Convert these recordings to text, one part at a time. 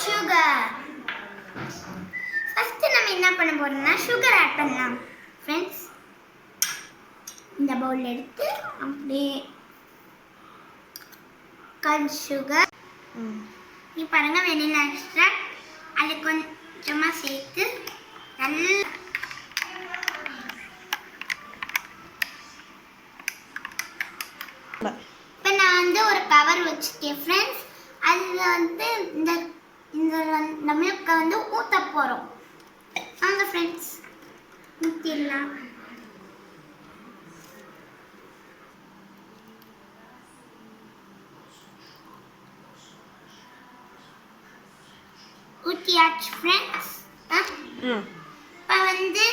sugar. First நம்ம என்ன பண்ண போறோம்னா sugar add பண்ணலாம் friends. இந்த பவுல் எடுத்து அப்படியே கட் sugar. நீ பாருங்க vanilla extract அது கொஞ்சமா சேர்த்து நல்லா இப்போ நான் வந்து ஒரு கவர் வச்சிருக்கேன் ஃப்ரெண்ட்ஸ். அதில் வந்து இந்த இந்த மில்கை வந்து ஊற்ற போகிறோம். வாங்க ஃப்ரெண்ட்ஸ் ஊற்றிடலாம். ஊற்றியாச்சு ஃப்ரெண்ட்ஸ். இப்போ வந்து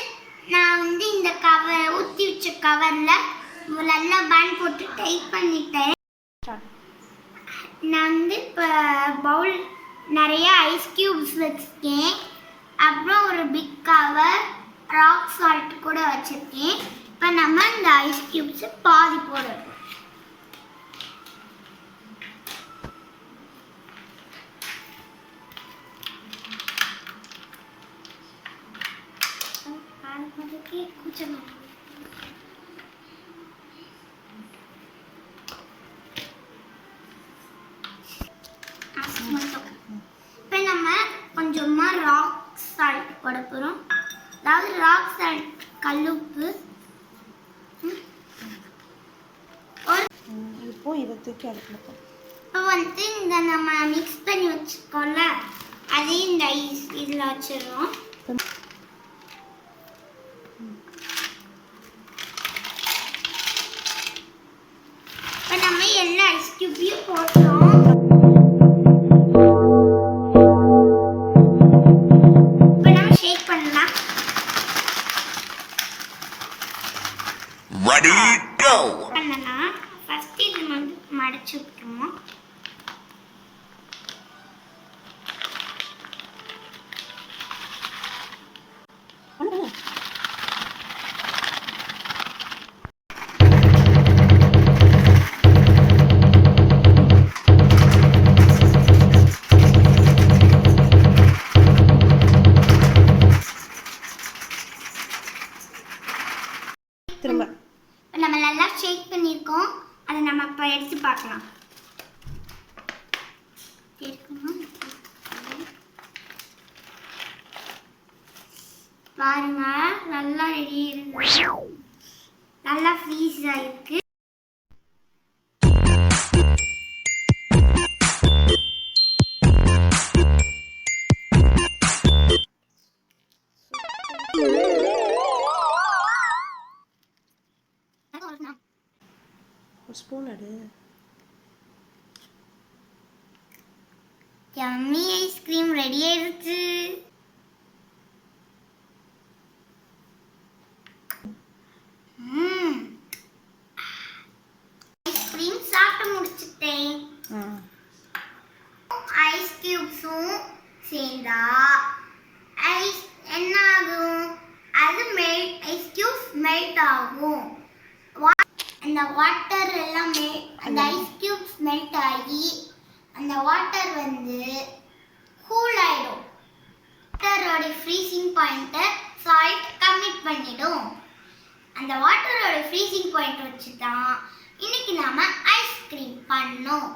நான் வந்து இந்த கவர் ஊற்றி வச்ச கவரில் நல்லா பேண்ட் போட்டு டைட் பண்ணிட்டேன். நான் வந்து இப்போ பவுல் நிறைய ஐஸ் கியூப்ஸ் வச்சுருக்கேன். அப்புறம் ஒரு பிக் கவர் ராக் சால்ட் கூட வச்சுருக்கேன். இப்போ நம்ம இந்த ஐஸ் கியூப்ஸை பாதி போடுறோம். இப்போ நம்ம கொஞ்சமா ராக் சால்ட் போட போகிறோம். அதாவது ராக் சால்ட் கல்லுப்பு. இப்போ இதை தூக்கி அடுப்பில் இப்போ வந்து இந்த நம்ம மிக்ஸ் பண்ணி வச்சுக்கோம்ல அதையும் இந்த ஐஸ் இதில் வச்சிடுறோம். இப்போ நம்ம எல்லா ஐஸ் கியூபையும் போட்டோம். இப்போ நம்ம ஷேக் பண்ணலாம். Ready, go! பண்ணலாம். ஃபர்ஸ்ட் இது வந்து மடிச்சு விட்டுருவோம். திரும்ப நம்ம நல்லா ஷேக் பண்ணியிருக்கோம். அதை நம்ம இப்போ எடுத்து பார்க்கலாம். பாருங்க நல்லா ரெடி இருக்கு. நல்லா ஃப்ரீஸ் ஆயிருக்கு. ஒரு ஸ்பூன் எடு. யம்மி ஐஸ்கிரீம் ரெடி ஆயிடுச்சு. ஐஸ்கிரீம் சாப்பிட்டு முடிச்சிட்டேன். ஐஸ் கியூப்ஸும் சேர்ந்தா ஐஸ் என்ன ஆகும்? அது ஐஸ் கியூப்ஸ் மெல்ட் ஆகும். அந்த வாட்டர் எல்லாம் அந்த ஐஸ் கியூப்ஸ் மெல்ட் ஆகி அந்த வாட்டர் வந்து கூல் ஆயிடும். வாட்டரோட ஃப்ரீசிங் பாயிண்ட்டை சால்ட் கம்மி பண்ணிடும். அந்த வாட்டரோட ஃப்ரீசிங் பாயிண்ட் வச்சு தான் இன்னைக்கு நாம ஐஸ்கிரீம் பண்ணோம்.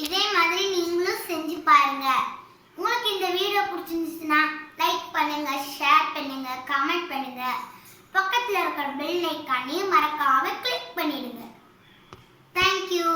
இதே மாதிரி நீங்களும் செஞ்சு பாருங்க. உங்களுக்கு இந்த வீடியோ பிடிச்சிருந்துச்சுன்னா லைக் பண்ணுங்க, ஷேர் பண்ணுங்க, கமெண்ட் பண்ணுங்க. பக்கத்தில் இருக்கிற பெல் ஐக்கானையும் மறக்காம கிளிக் பண்ணிடுங்க. தேங்க்யூ.